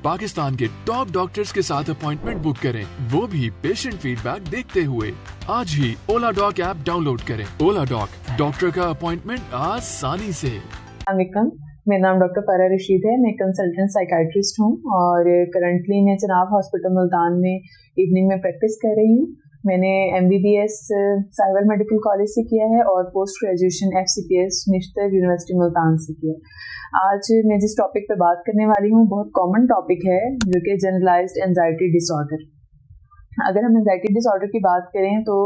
पाकिस्तान के top doctors के साथ अपॉइंटमेंट बुक करें, वो भी पेशेंट फीडबैक देखते हुए। आज ही ओला डॉक ऐप डाउनलोड करें। ओला डॉक, डॉक्टर का अपॉइंटमेंट आसानी से। वालेकुम, मेरा नाम डॉक्टर फरा रशीद है। मैं कंसल्टेंट साइकाइट्रिस्ट हूँ और करंटली मैं जनाब हॉस्पिटल मुल्तान में इवनिंग में प्रैक्टिस कर रही हूँ। मैंने MBBS साहिवाल मेडिकल कॉलेज से किया है और post graduation FCPS Nishtar university Multan से किया है। आज मैं जिस टॉपिक पे बात करने वाली हूँ बहुत कॉमन टॉपिक है, जो कि जनरलाइज्ड एंजाइटी डिसऑर्डर। अगर हम एंजाइटी डिसऑर्डर की बात करें तो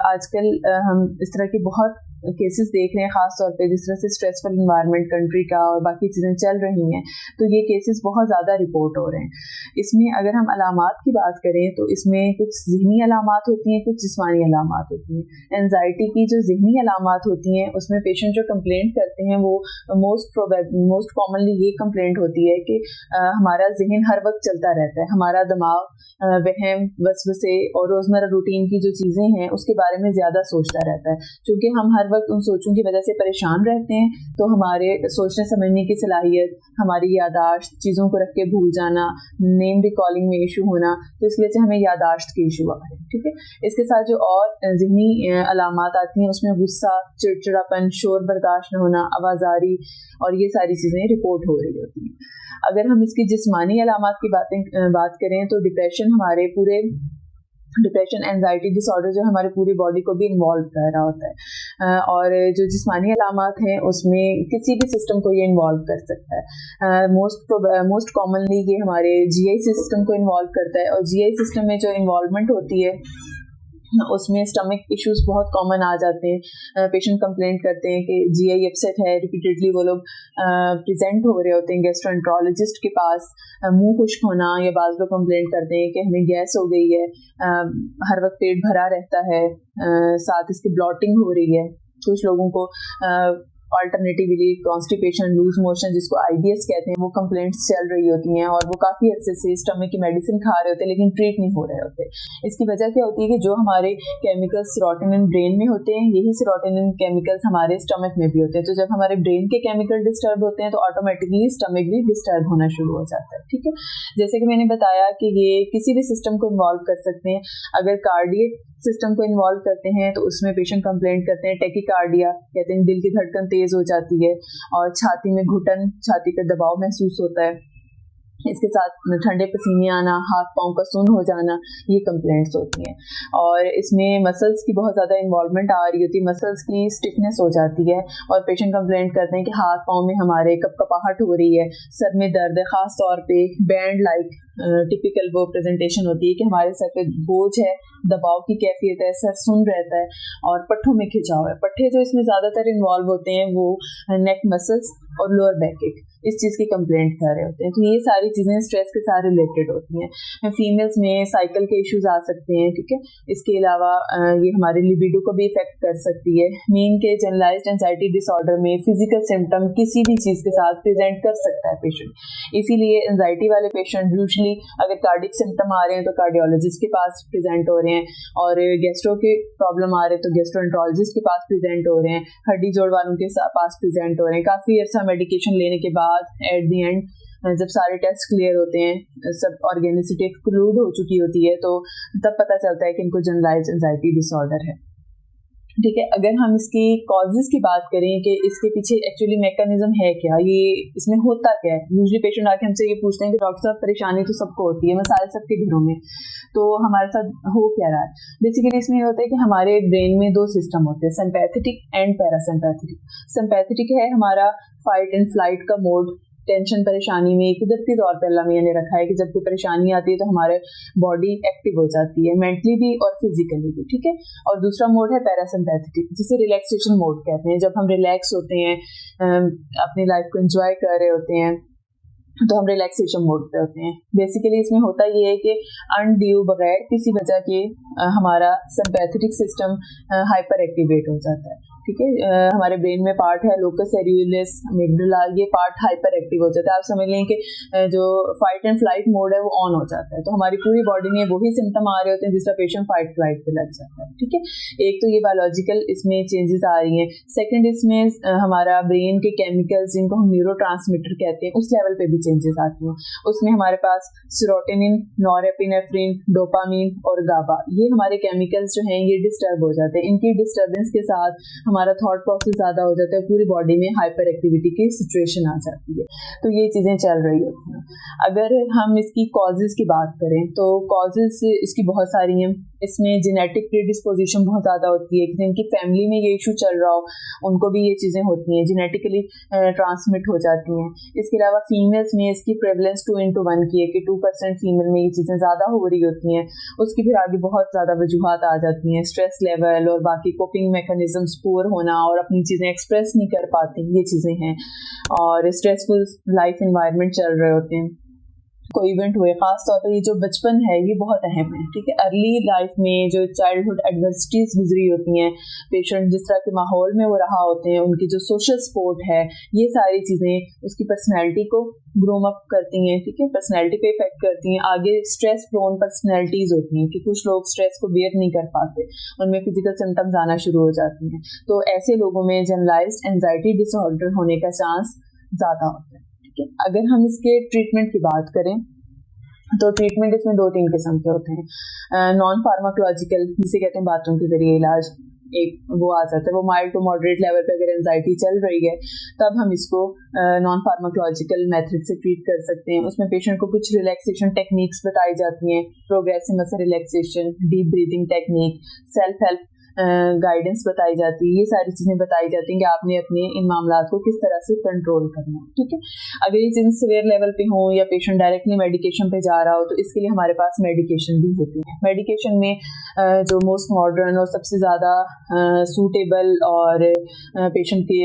आजकल हम इस तरह की बहुत केसेस देख रहे हैं, खास तौर पे जिस तरह से स्ट्रेसफुल एनवायरनमेंट कंट्री का और बाकी चीज़ें चल रही हैं, तो ये केसेस बहुत ज़्यादा रिपोर्ट हो रहे हैं। इसमें अगर हम अलामात की बात करें तो इसमें कुछ ज़हनी अलामात होती हैं, कुछ जिस्मानी अलामात होती हैं। एंजाइटी की जो ज़हनी अलामात होती हैं उसमें पेशेंट जो कंप्लेंट करते हैं वो मोस्ट कॉमनली ये कंप्लेंट होती है कि हमारा जहन हर वक्त चलता रहता है, हमारा दिमाग वहम वसवसे और रोज़मर्रा रूटीन की जो चीज़ें हैं उसके बारे में ज़्यादा सोचता रहता है। क्योंकि हम हर वक्त उन सोचों की वजह से परेशान रहते हैं, तो हमारे सोचने समझने की सलाहियत, हमारी यादाश्त, चीज़ों को रख के भूल जाना, नेम रिकॉलिंग में इशू होना, तो इस वजह से हमें यादाश्त के इशू आ रहे हैं। ठीक है, इसके साथ जो और ज़हनी अलामात आती हैं उसमें गुस्सा, चिड़चिड़ापन, शोर बर्दाश्त न होना, आवाज़ारी और ये सारी चीज़ें रिपोर्ट हो रही होती हैं। अगर हम इसकी जिस्मानी अलामात की बात करें तो डिप्रेशन एंजाइटी डिसऑर्डर जो हमारे पूरी बॉडी को भी इन्वॉल्व कर रहा होता है, और जो जिस्मानी अलामात हैं उसमें किसी भी सिस्टम को ये इन्वॉल्व कर सकता है। मोस्ट कॉमनली ये हमारे GI सिस्टम को इन्वॉल्व करता है, और GI सिस्टम में जो इन्वॉल्वमेंट होती है उसमें स्टमक इश्यूज बहुत कॉमन आ जाते हैं। पेशेंट कंप्लेंट करते हैं कि GI अपसेट है, रिपीटेडली वो लोग प्रेजेंट हो रहे होते हैं गैस्ट्रोएंट्रोलॉजिस्ट के पास। मुंह खुश्क होना, या बाज़ लोग कंप्लेंट करते हैं कि हमें गैस हो गई है, हर वक्त पेट भरा रहता है, साथ इसकी ब्लॉटिंग हो रही है। कुछ लोगों को अल्टरनेटिवली कॉन्स्टिपेशन, लूज मोशन जिसको IBS कहते हैं, वो कंप्लेंट्स चल रही होती हैं और वो काफ़ी अरसे से स्टमक की मेडिसिन खा रहे होते हैं लेकिन ट्रीट नहीं हो रहे होते। इसकी वजह क्या होती है कि जो हमारे केमिकल्स सेरोटोनिन ब्रेन में होते हैं, यही सेरोटोनिन केमिकल्स हमारे स्टमक में भी होते हैं। तो जब हमारे ब्रेन के केमिकल डिस्टर्ब होते हैं तो ऑटोमेटिकली स्टमक भी डिस्टर्ब होना शुरू हो जाता है। ठीक है, जैसे कि मैंने बताया कि ये किसी भी सिस्टम को इन्वॉल्व कर सकते हैं। अगर कार्डियक सिस्टम को इन्वॉल्व करते हैं तो उसमें पेशेंट कंप्लेंट करते हैं टेकिकार्डिया, कहते हैं दिल की धड़कन तेज हो जाती है और छाती में घुटन, छाती पे दबाव महसूस होता है। इसके साथ ठंडे पसीने आना, हाथ पांव का सुन्न हो जाना, ये कंप्लेंट्स होती हैं। और इसमें मसल्स की बहुत ज़्यादा इन्वॉल्वमेंट आ रही होती है, मसल्स की स्टिफनेस हो जाती है और पेशेंट कंप्लेंट करते हैं कि हाथ पांव में हमारे कपकपाहट हो रही है, सर में दर्द है, ख़ास तौर पे बैंड लाइक टिपिकल वो प्रेजेंटेशन होती है कि हमारे सर पे बोझ है, दबाव की कैफियत है, सर सुन रहता है और पट्ठों में खिंचाव है। पट्ठे जो इसमें ज़्यादातर इन्वॉल्व होते हैं वो नेक मसल्स और लोअर बैक इस चीज़ की कंप्लेंट कर रहे होते हैं। तो ये सारी चीज़ें स्ट्रेस के साथ रिलेटेड होती हैं। फीमेल्स में साइकिल के इश्यूज आ सकते हैं। ठीक है, इसके अलावा ये हमारे लिबिडो को भी इफेक्ट कर सकती है। मीन के जनरलाइज्ड एंजाइटी डिसऑर्डर में फिजिकल सिम्टम किसी भी चीज़ के साथ प्रेजेंट कर सकता है पेशेंट। इसीलिए एंजाइटी वाले पेशेंट यूजुअली अगर कार्डिक सिम्टम आ रहे हैं तो कार्डियोलॉजिस्ट के पास प्रेजेंट हो रहे हैं, और गैस्ट्रो के प्रॉब्लम आ रहे हैं तो गैस्ट्रोएंट्रोलॉजिस्ट के पास प्रेजेंट हो रहे हैं, हड्डी जोड़ वालों के पास प्रेजेंट हो रहे हैं। काफ़ी अर्सा मेडिकेशन लेने के बाद एट द एंड जब सारे टेस्ट क्लियर होते हैं, सब ऑर्गेनिसिटी एक्सक्लूड हो चुकी होती है, तो तब पता चलता है कि इनको जनरलाइज्ड एंजाइटी डिसऑर्डर है। ठीक है, अगर हम इसकी कॉजेज़ की बात करें कि इसके पीछे एक्चुअली मैकेनिज्म है क्या, ये इसमें होता क्या है। यूजुअली पेशेंट आके हमसे ये पूछते हैं कि डॉक्टर साहब परेशानी तो सबको होती है, मसाइल सबके घरों में, तो हमारे साथ हो क्या रहा है। बेसिकली इसमें ये होता है कि हमारे ब्रेन में दो सिस्टम होते हैं, सिंपैथेटिक एंड पैरासिम्पैथेटिक। सिंपैथेटिक है हमारा फाइट एंड फ्लाइट का मोड, टेंशन परेशानी में कुदरती तौर पर अल्लाह मियां ने रखा है कि जब कोई परेशानी आती है तो हमारे बॉडी एक्टिव हो जाती है, मेंटली भी और फिजिकली भी। ठीक है, और दूसरा मोड है पैरासिम्पैथेटिक, जिसे रिलैक्सेशन मोड कहते हैं। जब हम रिलैक्स होते हैं, अपनी लाइफ को एंजॉय कर रहे होते हैं, तो हम रिलैक्सेशन मोड पे होते हैं। बेसिकली इसमें होता ये है कि अनड्यू बगैर किसी वजह के हमारा सिंपैथेटिक सिस्टम हाइपर एक्टिवेट हो जाता है। ठीक है। हमारे ब्रेन में पार्ट है लोकस सेरियोलिस, अमिगडाला, ये पार्ट हाइपर एक्टिव हो जाता है। आप समझ लें कि जो फाइट एंड फ्लाइट मोड है वो ऑन हो जाता है, तो हमारी पूरी बॉडी में वही सिम्टम आ रहे होते हैं जिसका पेशेंट फाइट फ्लाइट पे लग जाता है, ठीक है। एक तो ये बायोलॉजिकल इसमें चेंजेस आ रही हैं। सेकंड, इसमें हमारा ब्रेन के केमिकल्स जिनको हम न्यूरोट्रांसमीटर कहते हैं उस लेवल पे भी चेंजेस आती हैं। उसमें हमारे पास सेरोटोनिन, नॉरएपिनेफ्रिन, डोपामीन और गाबा, ये हमारे केमिकल्स जो हैं ये डिस्टर्ब हो जाते हैं। इनकी डिस्टर्बेंस के साथ हमारा थॉट प्रोसेस ज्यादा हो जाता है, पूरी बॉडी में हाइपर एक्टिविटी की सिचुएशन आ जाती है। तो ये चीजें चल रही होती हैं। अगर हम इसकी कॉजेज की बात करें तो कॉजेज इसकी बहुत सारी हैं। इसमें जेनेटिक प्रीडिस्पोजिशन बहुत ज्यादा होती है, जिनकी फैमिली में ये इशू चल रहा हो उनको भी ये चीजें होती हैं, जेनेटिकली ट्रांसमिट हो जाती हैं। इसके अलावा फीमेल्स में इसकी प्रेवलेंस 2:1 की है कि 2% फीमेल में ये चीजें ज्यादा हो रही होती हैं। उसकी फिर आगे बहुत ज्यादा वजूहात आ जाती हैं, स्ट्रेस लेवल और बाकी कोपिंग मैकेनिज्म्स पुअर होना और अपनी चीजें एक्सप्रेस नहीं कर पाती, ये चीजें हैं। और स्ट्रेसफुल लाइफ एनवायरनमेंट चल रहे होते हैं, कोई इवेंट हुए, खास तौर पर ये जो बचपन है ये बहुत अहम है, ठीक है। अर्ली लाइफ में जो चाइल्डहुड एडवर्सिटीज गुजरी होती हैं, पेशेंट जिस तरह के माहौल में वो रहा होते हैं, उनकी जो सोशल सपोर्ट है, ये सारी चीजें उसकी पर्सनैलिटी को ग्रोम अप करती हैं, ठीक है, पर्सनैलिटी पे इफेक्ट करती हैं। आगे स्ट्रेस प्रोन पर्सनैलिटीज होती हैं कि कुछ लोग स्ट्रेस को बेयर नहीं कर पाते, उनमें फिजिकल सिम्टम्स आना शुरू हो जाती हैं। तो ऐसे लोगों में जनरलाइज्ड एंजाइटी डिसऑर्डर होने का चांस ज्यादा होता है। अगर हम इसके ट्रीटमेंट की बात करें तो ट्रीटमेंट इसमें 2-3 किस्म के होते हैं। नॉन फार्माकोलॉजिकल, जिसे कहते हैं बातों के जरिए इलाज, एक वो आ जाता है। वो माइल्ड टू मॉडरेट लेवल पे अगर एंजाइटी चल रही है तब हम इसको नॉन फार्माकोलॉजिकल मेथड से ट्रीट कर सकते हैं। उसमें पेशेंट को कुछ रिलैक्सेशन टेक्निक्स बताई जाती हैं, progressive muscle relaxation, deep breathing technique, self help guidance बताई जाती है। ये सारी चीजें बताई जाती हैं कि आपने अपने इन मामलात को किस तरह से कंट्रोल करना है, ठीक है। अगर ये चीजें सीवियर लेवल पे हो या पेशेंट डायरेक्टली मेडिकेशन पे जा रहा हो तो इसके लिए हमारे पास मेडिकेशन भी होती है। मेडिकेशन में जो मोस्ट मॉडर्न और सबसे ज्यादा सूटेबल और पेशेंट के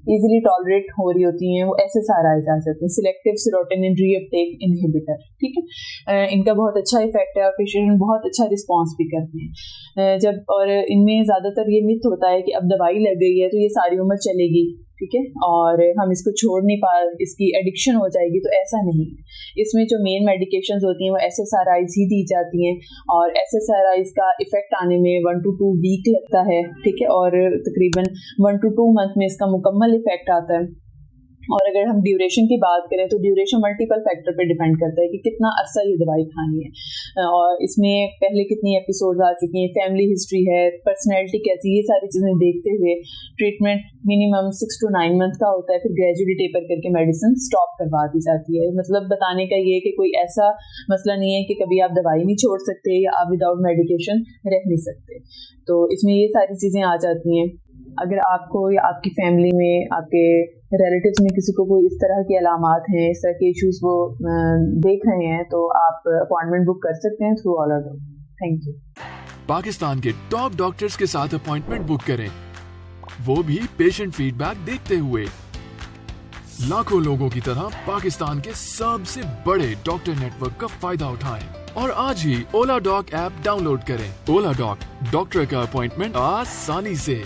इजीली टॉलरेट हो रही होती हैं वो SSRIs आ जाते हैं, सिलेक्टिव सेरोटोनिन रीअपटेक इनहिबिटर, ठीक है। इनका बहुत अच्छा इफेक्ट है और पेशेंट बहुत अच्छा रिस्पॉन्स भी करते हैं जब। और इनमें ज्यादातर ये मिथ होता है कि अब दवाई लग गई है तो ये सारी उम्र चलेगी, ठीक है, और हम इसको छोड़ नहीं पा, इसकी एडिक्शन हो जाएगी, तो ऐसा नहीं है। इसमें जो मेन मेडिकेशंस होती हैं वो SSRIs ही दी जाती हैं और SSRIs का इफेक्ट आने में 1 to 2 वीक लगता है, ठीक है, और तकरीबन 1 to 2 मंथ में इसका मुकम्मल इफेक्ट आता है। और अगर हम ड्यूरेशन की बात करें तो ड्यूरेशन मल्टीपल फैक्टर पे डिपेंड करता है कि कितना अरसा ये दवाई खानी है और इसमें पहले कितनी एपिसोड्स आ चुकी हैं, फैमिली हिस्ट्री है, पर्सनैलिटी कैसी, ये सारी चीजें देखते हुए ट्रीटमेंट मिनिमम 6 to 9 मंथ का होता है। फिर ग्रेजुअली टेपर करके मेडिसिन स्टॉप करवा दी जाती है। मतलब बताने का ये कि कोई ऐसा मसला नहीं है कि कभी आप दवाई नहीं छोड़ सकते या आप विदाउट मेडिकेशन रह नहीं सकते। तो इसमें ये सारी चीजें आ जाती हैं। अगर आपको या आपकी फैमिली में, आपके रिलेटिव्स में किसी को कोई इस तरह की अलामात हैं, इस तरह के इश्यूज वो देख रहे हैं तो आप अपॉइंटमेंट बुक कर सकते हैं through Oladoc. Thank you. Pakistan के टॉप डॉक्टर्स के साथ अपॉइंटमेंट बुक करें, वो भी पेशेंट फीडबैक देखते हुए। लाखों लोगों की तरह पाकिस्तान के सबसे बड़े डॉक्टर नेटवर्क का फायदा उठाएं और आज ही ओला डॉक ऐप डाउनलोड करें। ओला डॉक, डॉक्टर का अपॉइंटमेंट आसानी से।